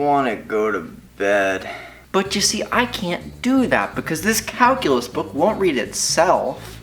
want to go to bed. But you see, I can't do that because this calculus book won't read itself.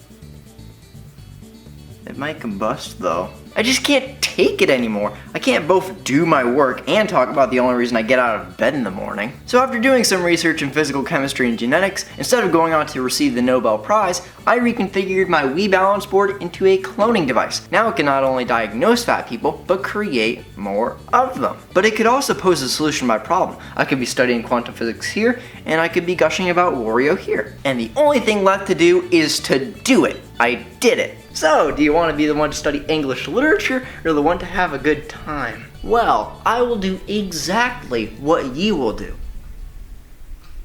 It might combust though. I just can't take it anymore. I can't both do my work and talk about the only reason I get out of bed in the morning. So after doing some research in physical chemistry and genetics, instead of going on to receive the Nobel Prize, I reconfigured my Wii balance board into a cloning device. Now it can not only diagnose fat people, but create more of them. But it could also pose a solution to my problem. I could be studying quantum physics here, and I could be gushing about Wario here. And the only thing left to do is to do it. I did it. So, do you want to be the one to study English literature or the one to have a good time? Well, I will do exactly what you will do.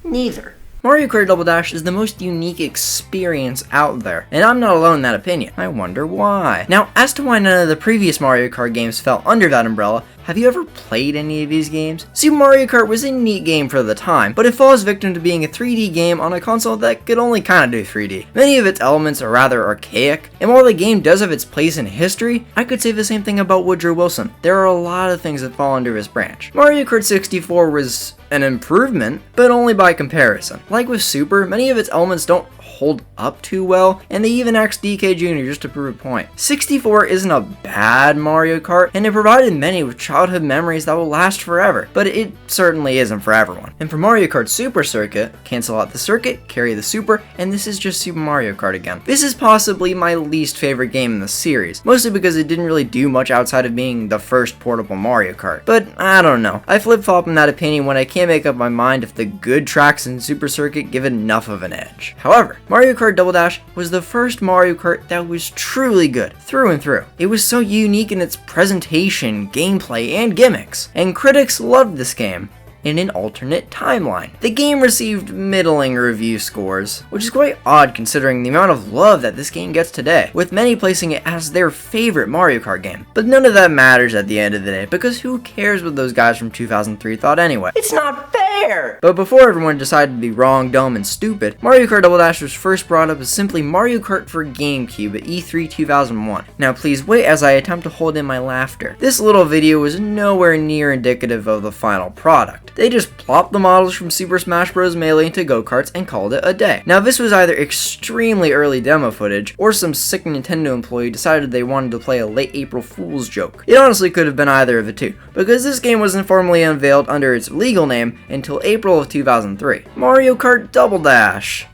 Neither. Mario Kart Double Dash is the most unique experience out there, and I'm not alone in that opinion. I wonder why. Now, as to why none of the previous Mario Kart games fell under that umbrella, have you ever played any of these games? Super Mario Kart was a neat game for the time, but it falls victim to being a 3D game on a console that could only kinda do 3D. Many of its elements are rather archaic, and while the game does have its place in history, I could say the same thing about Woodrow Wilson. There are a lot of things that fall under his branch. Mario Kart 64 was an improvement, but only by comparison. Like with Super, many of its elements don't hold up too well, and they even axed DK Jr. just to prove a point. 64 isn't a bad Mario Kart, and it provided many with childhood memories that will last forever, but it certainly isn't for everyone. And for Mario Kart Super Circuit, cancel out the circuit, carry the super, and this is just Super Mario Kart again. This is possibly my least favorite game in the series, mostly because it didn't really do much outside of being the first portable Mario Kart. But I don't know, I flip-flop in that opinion when I can't make up my mind if the good tracks in Super Circuit give enough of an edge. However, Mario Kart Double Dash was the first Mario Kart that was truly good, through and through. It was so unique in its presentation, gameplay, and gimmicks, and critics loved this game. In an alternate timeline. The game received middling review scores, which is quite odd considering the amount of love that this game gets today, with many placing it as their favorite Mario Kart game. But none of that matters at the end of the day, because who cares what those guys from 2003 thought anyway? It's not fair! But before everyone decided to be wrong, dumb, and stupid, Mario Kart Double Dash was first brought up as simply Mario Kart for GameCube at E3 2001. Now please wait as I attempt to hold in my laughter. This little video was nowhere near indicative of the final product. They just plopped the models from Super Smash Bros. Melee into go-karts and called it a day. Now this was either extremely early demo footage, or some sick Nintendo employee decided they wanted to play a late April Fool's joke. It honestly could have been either of the two, because this game wasn't formally unveiled under its legal name until April of 2003. Mario Kart Double Dash.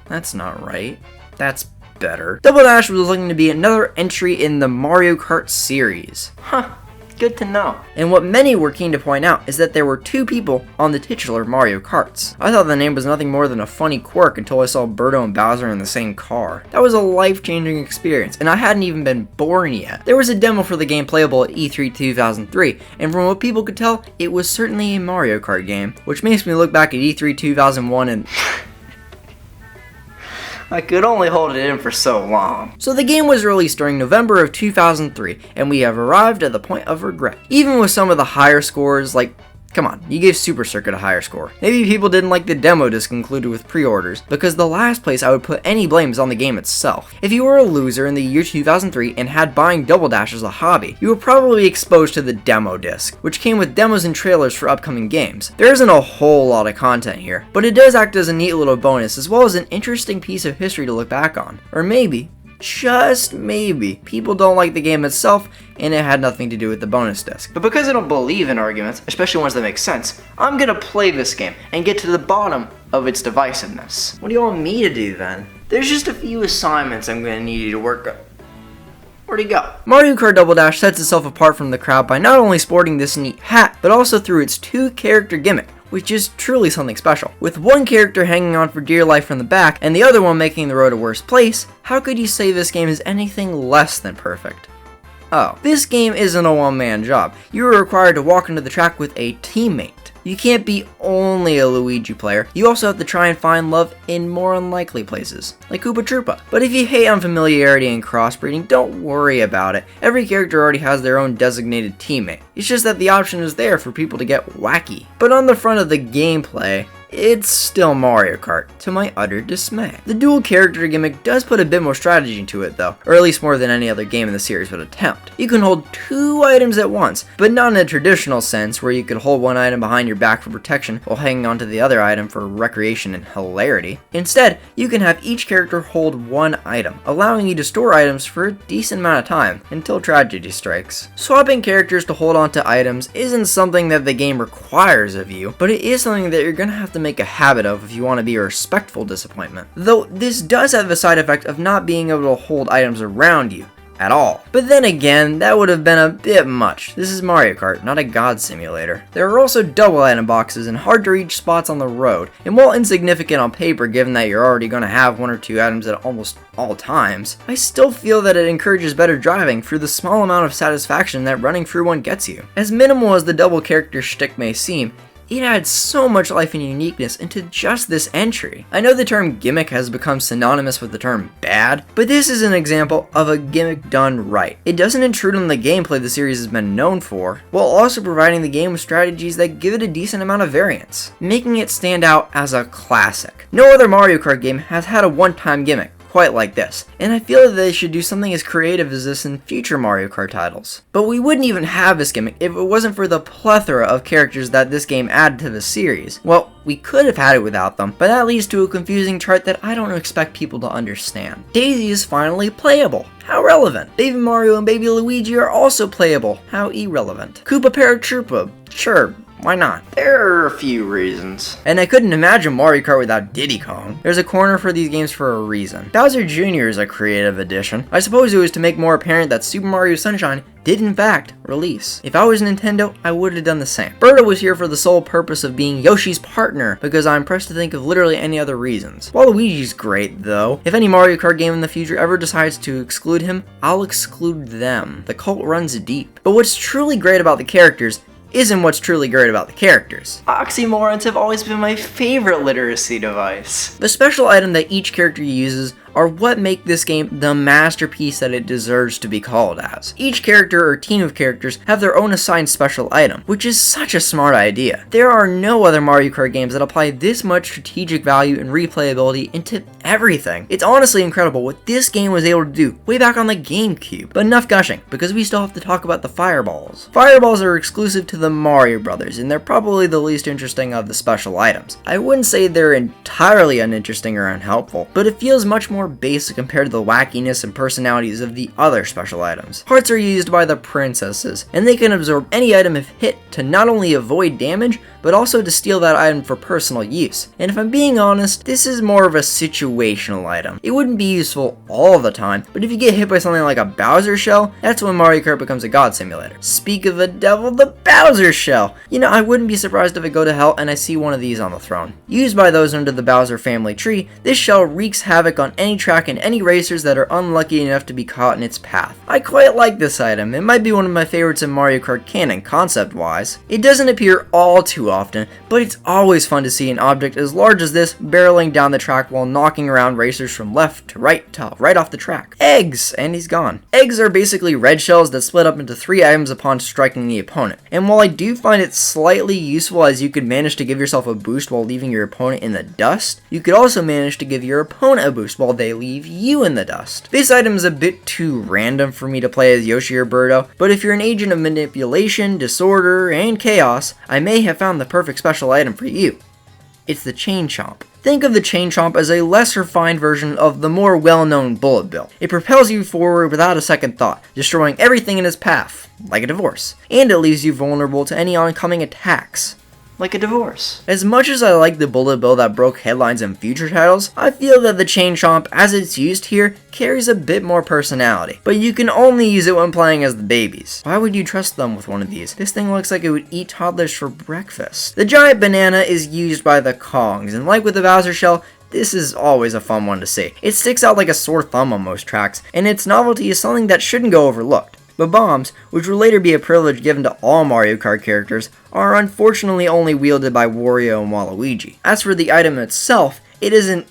That's not right. That's better. Double Dash was looking to be another entry in the Mario Kart series. Huh. Good to know. And what many were keen to point out is that there were two people on the titular Mario Karts. I thought the name was nothing more than a funny quirk until I saw Birdo and Bowser in the same car. That was a life-changing experience, and I hadn't even been born yet. There was a demo for the game playable at E3 2003, and from what people could tell, it was certainly a Mario Kart game, which makes me look back at E3 2001 and I could only hold it in for so long. So the game was released during November of 2003, and we have arrived at the point of regret. Even with some of the higher scores, like, come on, you gave Super Circuit a higher score. Maybe people didn't like the demo disc included with pre-orders, because the last place I would put any blame is on the game itself. If you were a loser in the year 2003 and had buying Double Dash as a hobby, you were probably exposed to the demo disc, which came with demos and trailers for upcoming games. There isn't a whole lot of content here, but it does act as a neat little bonus as well as an interesting piece of history to look back on. Or maybe, just maybe, people don't like the game itself and it had nothing to do with the bonus disc. But because I don't believe in arguments, especially ones that make sense, I'm gonna play this game and get to the bottom of its divisiveness. What do you want me to do then? There's just a few assignments I'm gonna need you to work on. Where'd he go? Mario Kart Double Dash sets itself apart from the crowd by not only sporting this neat hat, but also through its two-character gimmick, which is truly something special. With one character hanging on for dear life from the back, and the other one making the road a worse place, how could you say this game is anything less than perfect? Oh, this game isn't a one-man job. You are required to walk into the track with a teammate. You can't be only a Luigi player, you also have to try and find love in more unlikely places, like Koopa Troopa. But if you hate unfamiliarity and crossbreeding, don't worry about it. Every character already has their own designated teammate. It's just that the option is there for people to get wacky. But on the front of the gameplay, it's still Mario Kart, to my utter dismay. The dual character gimmick does put a bit more strategy into it though, or at least more than any other game in the series would attempt. You can hold 2 items at once, but not in a traditional sense where you could hold one item behind your back for protection while hanging onto the other item for recreation and hilarity. Instead, you can have each character hold 1 item, allowing you to store items for a decent amount of time until tragedy strikes. Swapping characters to hold onto items isn't something that the game requires of you, but it is something that you're gonna have to make a habit of if you want to be a respectful disappointment. Though this does have the side effect of not being able to hold items around you at all. But then again, that would have been a bit much. This is Mario Kart, not a god simulator. There are also double item boxes and hard to reach spots on the road, and while insignificant on paper given that you're already going to have 1 or 2 items at almost all times, I still feel that it encourages better driving through the small amount of satisfaction that running through one gets you. As minimal as the double character shtick may seem, it adds so much life and uniqueness into just this entry. I know the term gimmick has become synonymous with the term bad, but this is an example of a gimmick done right. It doesn't intrude on the gameplay the series has been known for, while also providing the game with strategies that give it a decent amount of variance, making it stand out as a classic. No other Mario Kart game has had a one-time gimmick quite like this, and I feel that they should do something as creative as this in future Mario Kart titles. But we wouldn't even have this gimmick if it wasn't for the plethora of characters that this game added to the series. Well, we could have had it without them, but that leads to a confusing chart that I don't expect people to understand. Daisy is finally playable. How relevant. Baby Mario and Baby Luigi are also playable. How irrelevant. Koopa Paratroopa. Sure. Why not? There are a few reasons. And I couldn't imagine Mario Kart without Diddy Kong. There's a corner for these games for a reason. Bowser Jr. is a creative addition. I suppose it was to make more apparent that Super Mario Sunshine did in fact release. If I was Nintendo, I would have done the same. Birdo was here for the sole purpose of being Yoshi's partner, because I'm pressed to think of literally any other reasons. Waluigi's great though. If any Mario Kart game in the future ever decides to exclude him, I'll exclude them. The cult runs deep. But what's truly great about the characters isn't what's truly great about the characters. Oxymorons have always been my favorite literacy device. The special item that each character uses are what make this game the masterpiece that it deserves to be called as. Each character or team of characters have their own assigned special item, which is such a smart idea. There are no other Mario Kart games that apply this much strategic value and replayability into everything. It's honestly incredible what this game was able to do way back on the GameCube. But enough gushing, because we still have to talk about the fireballs. Fireballs are exclusive to the Mario Brothers, and they're probably the least interesting of the special items. I wouldn't say they're entirely uninteresting or unhelpful, but it feels much more basic compared to the wackiness and personalities of the other special items. Hearts are used by the princesses, and they can absorb any item if hit to not only avoid damage, but also to steal that item for personal use. And if I'm being honest, this is more of a situational item. It wouldn't be useful all the time, but if you get hit by something like a Bowser shell, that's when Mario Kart becomes a god simulator. Speak of the devil, the Bowser shell! You know, I wouldn't be surprised if I go to hell and I see one of these on the throne. Used by those under the Bowser family tree, this shell wreaks havoc on any track and any racers that are unlucky enough to be caught in its path. I quite like this item. It might be one of my favorites in Mario Kart canon, concept-wise. It doesn't appear all too often, but it's always fun to see an object as large as this barreling down the track while knocking around racers from left to right off the track. Eggs! And he's gone. Eggs are basically red shells that split up into 3 items upon striking the opponent. And while I do find it slightly useful as you could manage to give yourself a boost while leaving your opponent in the dust, you could also manage to give your opponent a boost while they leave you in the dust. This item is a bit too random for me to play as Yoshi or Birdo, but if you're an agent of manipulation, disorder, and chaos, I may have found the perfect special item for you. It's the Chain Chomp. Think of the Chain Chomp as a less refined version of the more well-known Bullet Bill. It propels you forward without a second thought, destroying everything in its path, like a divorce. And it leaves you vulnerable to any oncoming attacks, like a divorce. As much as I like the Bullet Bill that broke headlines in future titles, I feel that the Chain Chomp, as it's used here, carries a bit more personality. But you can only use it when playing as the babies. Why would you trust them with one of these? This thing looks like it would eat toddlers for breakfast. The giant banana is used by the Kongs, and like with the Bowser shell, this is always a fun one to see. It sticks out like a sore thumb on most tracks, and its novelty is something that shouldn't go overlooked. But bombs, which will later be a privilege given to all Mario Kart characters, are unfortunately only wielded by Wario and Waluigi. As for the item itself, it isn't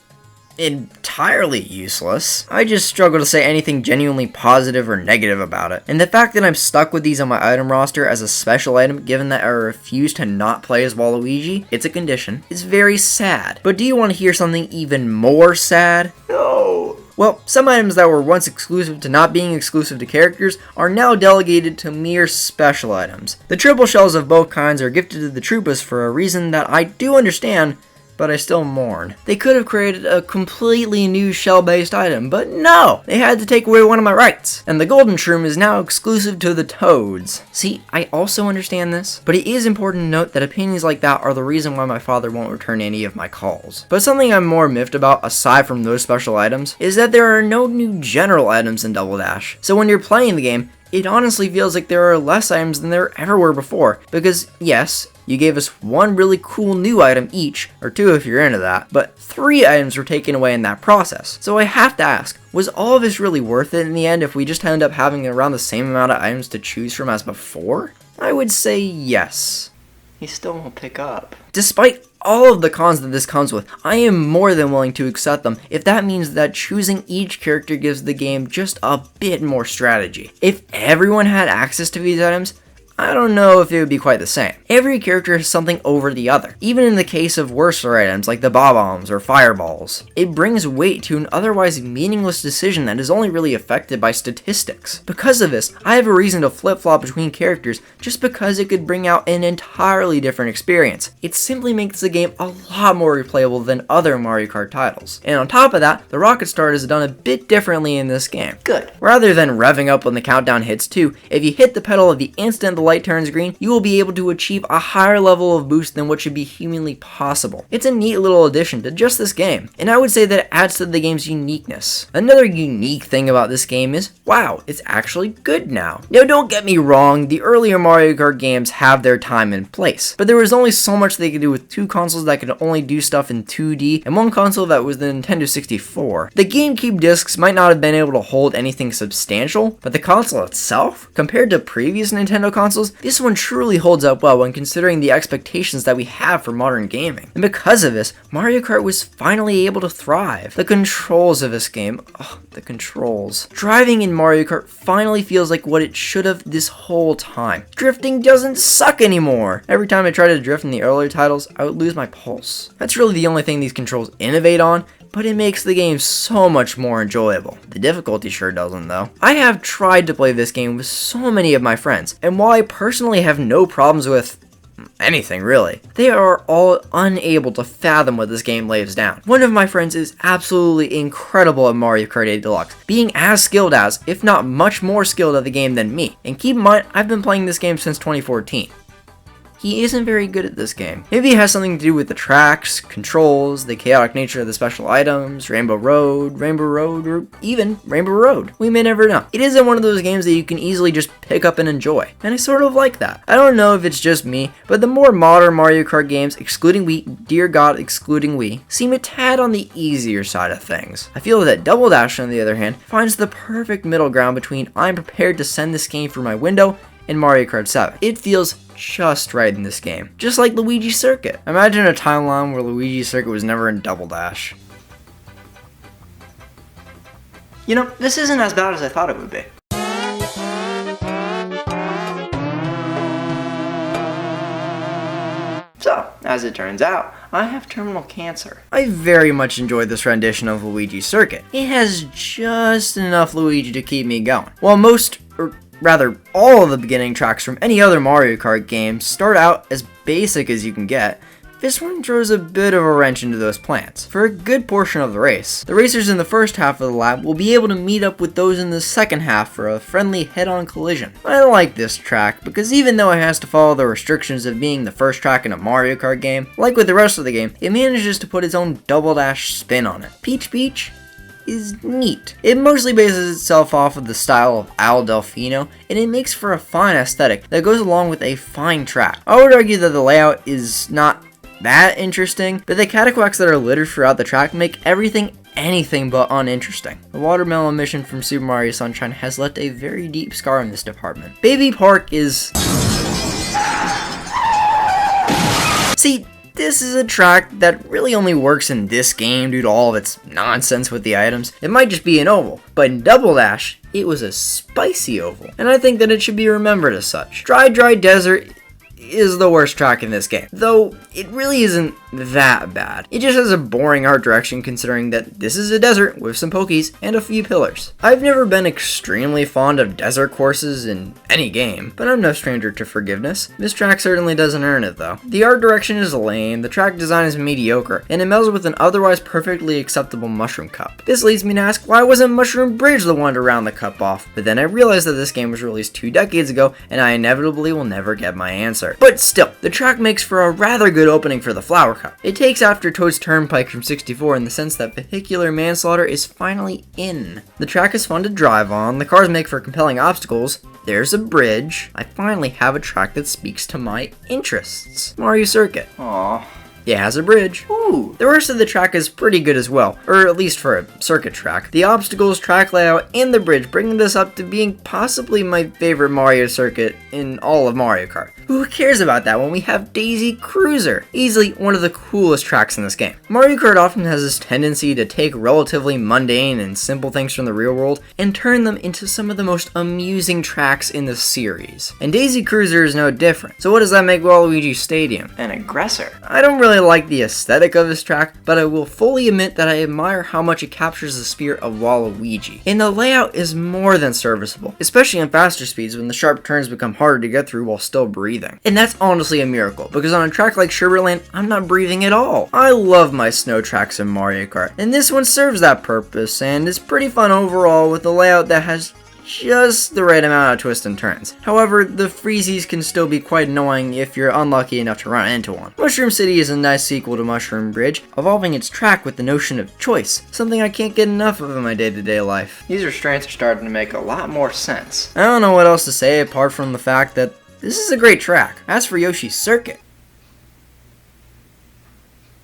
entirely useless. I just struggle to say anything genuinely positive or negative about it. And the fact that I'm stuck with these on my item roster as a special item, given that I refuse to not play as Waluigi, it's a condition, is very sad. But do you want to hear something even more sad? No. Well, some items that were once exclusive to not being exclusive to characters are now delegated to mere special items. The triple shells of both kinds are gifted to the Troopas for a reason that I do understand, but I still mourn. They could have created a completely new shell-based item, but no! They had to take away one of my rights. And the Golden Shroom is now exclusive to the Toads. See, I also understand this, but it is important to note that opinions like that are the reason why my father won't return any of my calls. But something I'm more miffed about, aside from those special items, is that there are no new general items in Double Dash. So when you're playing the game, it honestly feels like there are less items than there ever were before, because yes, you gave us one really cool new item each, or two if you're into that, but 3 items were taken away in that process. So I have to ask, was all of this really worth it in the end if we just end up having around the same amount of items to choose from as before? I would say yes. He still won't pick up. Despite all of the cons that this comes with, I am more than willing to accept them if that means that choosing each character gives the game just a bit more strategy. If everyone had access to these items, I don't know if it would be quite the same. Every character has something over the other, even in the case of worser items like the Bob-Ombs or Fireballs. It brings weight to an otherwise meaningless decision that is only really affected by statistics. Because of this, I have a reason to flip-flop between characters just because it could bring out an entirely different experience. It simply makes the game a lot more replayable than other Mario Kart titles. And on top of that, the rocket start is done a bit differently in this game. Good. Rather than revving up when the countdown hits 2, if you hit the pedal at the instant the light turns green, you will be able to achieve a higher level of boost than what should be humanly possible. It's a neat little addition to just this game, and I would say that it adds to the game's uniqueness. Another unique thing about this game is, wow, it's actually good now. Now don't get me wrong, the earlier Mario Kart games have their time and place, but there was only so much they could do with 2 consoles that could only do stuff in 2D, and 1 console that was the Nintendo 64. The GameCube discs might not have been able to hold anything substantial, but the console itself, compared to previous Nintendo consoles, this one truly holds up well when considering the expectations that we have for modern gaming. And because of this, Mario Kart was finally able to thrive. The controls of this game, the controls. Driving in Mario Kart finally feels like what it should have this whole time. Drifting doesn't suck anymore. Every time I tried to drift in the earlier titles, I would lose my pulse. That's really the only thing these controls innovate on, but it makes the game so much more enjoyable. The difficulty sure doesn't though. I have tried to play this game with so many of my friends, and while I personally have no problems with anything really, they are all unable to fathom what this game lays down. One of my friends is absolutely incredible at Mario Kart 8 Deluxe, being as skilled as, if not much more skilled at the game than me. And keep in mind, I've been playing this game since 2014. He isn't very good at this game. Maybe it has something to do with the tracks, controls, the chaotic nature of the special items, Rainbow Road, or even Rainbow Road. We may never know. It isn't one of those games that you can easily just pick up and enjoy, and I sort of like that. I don't know if it's just me, but the more modern Mario Kart games, excluding Wii, dear God, excluding Wii, seem a tad on the easier side of things. I feel that Double Dash, on the other hand, finds the perfect middle ground between I'm prepared to send this game through my window and Mario Kart 7. It feels just right in this game. Just like Luigi Circuit. Imagine a timeline where Luigi Circuit was never in Double Dash. You know, this isn't as bad as I thought it would be. So, as it turns out, I have terminal cancer. I very much enjoyed this rendition of Luigi Circuit. It has just enough Luigi to keep me going. While most, or rather all of the beginning tracks from any other Mario Kart game start out as basic as you can get, this one throws a bit of a wrench into those plans. For a good portion of the race, the racers in the first half of the lap will be able to meet up with those in the second half for a friendly head-on collision. I like this track because even though it has to follow the restrictions of being the first track in a Mario Kart game, like with the rest of the game, it manages to put its own Double Dash spin on it. Peach Beach is neat. It mostly bases itself off of the style of Al Delfino, and it makes for a fine aesthetic that goes along with a fine track. I would argue that the layout is not that interesting, but the cataquacks that are littered throughout the track make everything anything but uninteresting. The watermelon mission from Super Mario Sunshine has left a very deep scar in this department. Baby Park is... See, this is a track that really only works in this game due to all of its nonsense with the items. It might just be an oval, but in Double Dash, it was a spicy oval, and I think that it should be remembered as such. Dry Desert is the worst track in this game, though it really isn't that bad. It just has a boring art direction considering that this is a desert with some pokies and a few pillars. I've never been extremely fond of desert courses in any game, but I'm no stranger to forgiveness. This track certainly doesn't earn it though. The art direction is lame, the track design is mediocre, and it melds with an otherwise perfectly acceptable mushroom cup. This leads me to ask, why wasn't Mushroom Bridge the one to round the cup off? But then I realized that this game was released 2 decades ago, and I inevitably will never get my answer. But still, the track makes for a rather good opening for the Flower Cup. It takes after Toad's Turnpike from 64 in the sense that vehicular manslaughter is finally in. The track is fun to drive on, the cars make for compelling obstacles, there's a bridge. I finally have a track that speaks to my interests. Mario Circuit. Aww. It has a bridge. Ooh. The rest of the track is pretty good as well, or at least for a circuit track. The obstacles, track layout, and the bridge bringing this up to being possibly my favorite Mario circuit in all of Mario Kart. Who cares about that when we have Daisy Cruiser? Easily one of the coolest tracks in this game. Mario Kart often has this tendency to take relatively mundane and simple things from the real world and turn them into some of the most amusing tracks in the series. And Daisy Cruiser is no different. So what does that make Waluigi Stadium? An aggressor. I don't really like the aesthetic of this track, but I will fully admit that I admire how much it captures the spirit of Waluigi. And the layout is more than serviceable, especially on faster speeds when the sharp turns become harder to get through while still breathing. And that's honestly a miracle, because on a track like Sugarland, I'm not breathing at all. I love my snow tracks in Mario Kart, and this one serves that purpose, and is pretty fun overall with a layout that has just the right amount of twists and turns. However, the freezies can still be quite annoying if you're unlucky enough to run into one. Mushroom City is a nice sequel to Mushroom Bridge, evolving its track with the notion of choice, something I can't get enough of in my day-to-day life. These restraints are starting to make a lot more sense. I don't know what else to say apart from the fact that this is a great track. As for Yoshi's Circuit,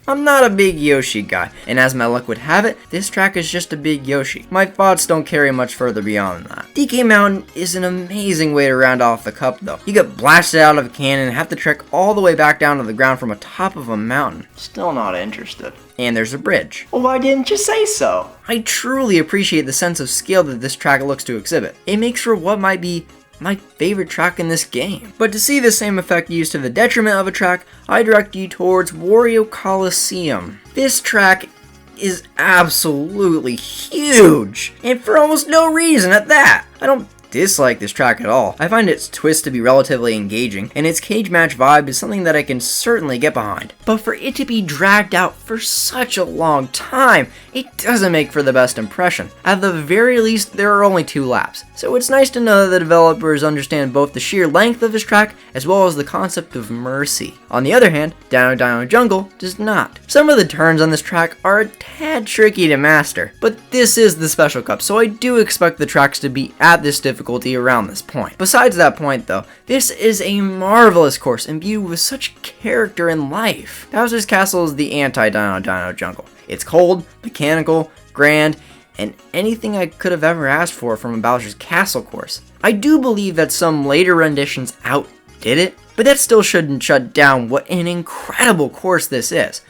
I'm not a big Yoshi guy, and as my luck would have it, this track is just a big Yoshi. My thoughts don't carry much further beyond that. DK Mountain is an amazing way to round off the cup though. You get blasted out of a cannon and have to trek all the way back down to the ground from the top of a mountain. Still not interested. And there's a bridge. Well, why didn't you say so? I truly appreciate the sense of scale that this track looks to exhibit. It makes for what might be my favorite track in this game. But to see the same effect used to the detriment of a track, I direct you towards Wario Coliseum. This track is absolutely huge, and for almost no reason at that. I don't dislike this track at all. I find its twist to be relatively engaging, and its cage match vibe is something that I can certainly get behind. But for it to be dragged out for such a long time, it doesn't make for the best impression. At the very least, there are only 2 laps, so it's nice to know that the developers understand both the sheer length of this track as well as the concept of mercy. On the other hand, Dino Dino Jungle does not. Some of the turns on this track are a tad tricky to master, but this is the Special Cup, so I do expect the tracks to be at this difficulty around this point. Besides that point though, this is a marvelous course imbued with such character and life. Bowser's Castle is the anti-Dino Dino Jungle. It's cold, mechanical, grand, and anything I could have ever asked for from a Bowser's Castle course. I do believe that some later renditions outdid it, but that still shouldn't shut down what an incredible course this is.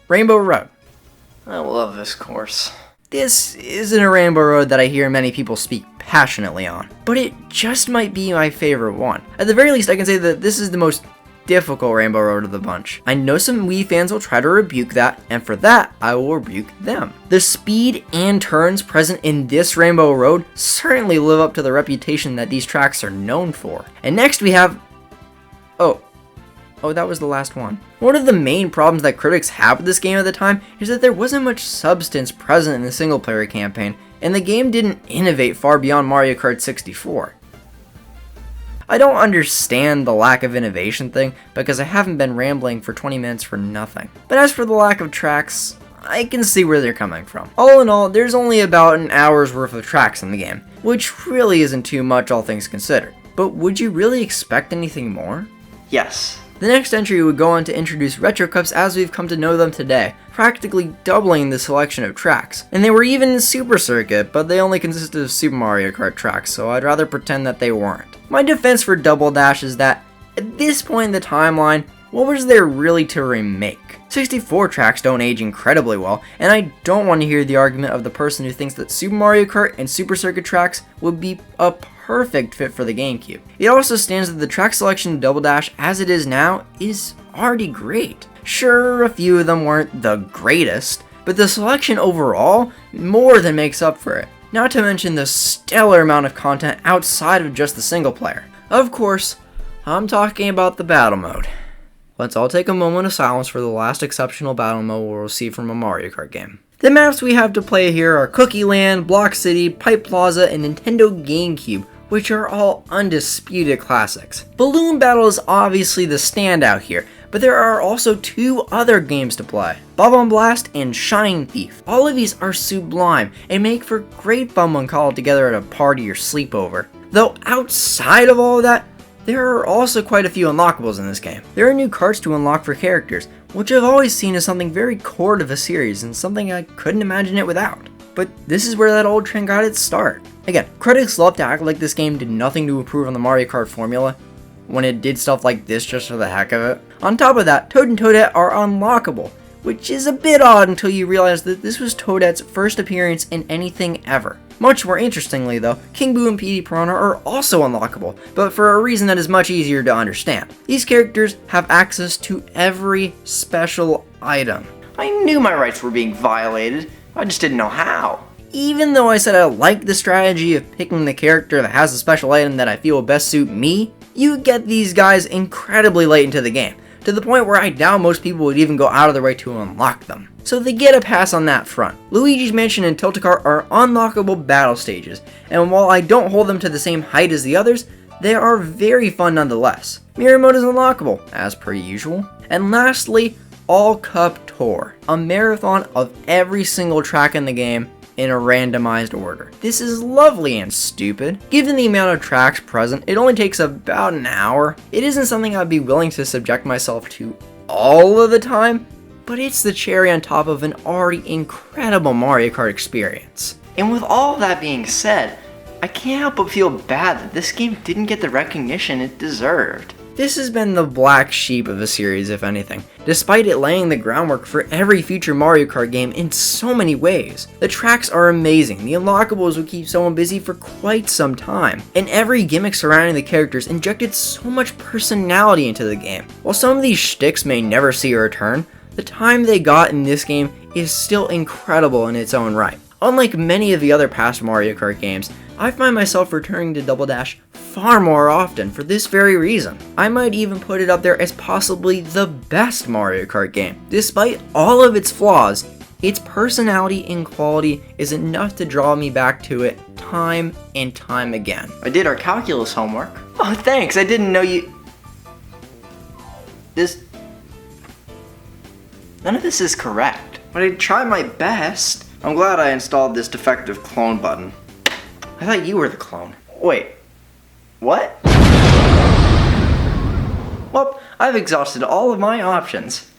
Rainbow Road. I love this course. This isn't a Rainbow Road that I hear many people speak passionately on, but it just might be my favorite one. At the very least, I can say that this is the most difficult Rainbow Road of the bunch. I know some Wii fans will try to rebuke that, and for that, I will rebuke them. The speed and turns present in this Rainbow Road certainly live up to the reputation that these tracks are known for. And next we have... Oh, that was the last one. One of the main problems that critics have with this game at the time is that there wasn't much substance present in the single-player campaign, and the game didn't innovate far beyond Mario Kart 64. I don't understand the lack of innovation thing, because I haven't been rambling for 20 minutes for nothing. But as for the lack of tracks, I can see where they're coming from. All in all, there's only about an hour's worth of tracks in the game, which really isn't too much all things considered. But would you really expect anything more? Yes. The next entry would go on to introduce Retro Cups as we've come to know them today, practically doubling the selection of tracks. And they were even in Super Circuit, but they only consisted of Super Mario Kart tracks, so I'd rather pretend that they weren't. My defense for Double Dash is that, at this point in the timeline, What was there really to remake? 64 tracks don't age incredibly well, and I don't want to hear the argument of the person who thinks that Super Mario Kart and Super Circuit tracks would be a perfect fit for the GameCube. It also stands that the track selection of Double Dash as it is now is already great. Sure, a few of them weren't the greatest, but the selection overall more than makes up for it. Not to mention the stellar amount of content outside of just the single player. Of course, I'm talking about the battle mode. Let's all take a moment of silence for the last exceptional battle mode we'll receive from a Mario Kart game. The maps we have to play here are Cookie Land, Block City, Pipe Plaza, and Nintendo GameCube, which are all undisputed classics. Balloon Battle is obviously the standout here, but there are also 2 other games to play, Bob-omb Blast and Shine Thief. All of these are sublime and make for great fun when called together at a party or sleepover. Though outside of all of that, there are also quite a few unlockables in this game. There are new carts to unlock for characters, which I've always seen as something very core to the series and something I couldn't imagine it without. But this is where that old trend got its start. Again, critics love to act like this game did nothing to improve on the Mario Kart formula, when it did stuff like this just for the heck of it. On top of that, Toad and Toadette are unlockable, which is a bit odd until you realize that this was Toadette's first appearance in anything ever. Much more interestingly though, King Boo and Petey Piranha are also unlockable, but for a reason that is much easier to understand. These characters have access to every special item. I knew my rights were being violated, I just didn't know how. Even though I said I like the strategy of picking the character that has a special item that I feel will best suit me, you get these guys incredibly late into the game, to the point where I doubt most people would even go out of their way to unlock them. So they get a pass on that front. Luigi's Mansion and Tilt-A-Kart are unlockable battle stages, and while I don't hold them to the same height as the others, they are very fun nonetheless. Mirror Mode is unlockable, as per usual. And lastly, All Cup Tour, a marathon of every single track in the game in a randomized order. This is lovely and stupid. Given the amount of tracks present, it only takes about an hour. It isn't something I'd be willing to subject myself to all of the time, but it's the cherry on top of an already incredible Mario Kart experience. And with all that being said, I can't help but feel bad that this game didn't get the recognition it deserved. This has been the black sheep of the series, if anything, despite it laying the groundwork for every future Mario Kart game in so many ways. The tracks are amazing, the unlockables would keep someone busy for quite some time, and every gimmick surrounding the characters injected so much personality into the game. While some of these shticks may never see a return, the time they got in this game is still incredible in its own right. Unlike many of the other past Mario Kart games, I find myself returning to Double Dash far more often for this very reason. I might even put it up there as possibly the best Mario Kart game. Despite all of its flaws, its personality and quality is enough to draw me back to it time and time again. I did our calculus homework. Oh, thanks, I didn't know you... None of this is correct, but I tried my best. I'm glad I installed this defective clone button. I thought you were the clone. Wait, what? Well, I've exhausted all of my options.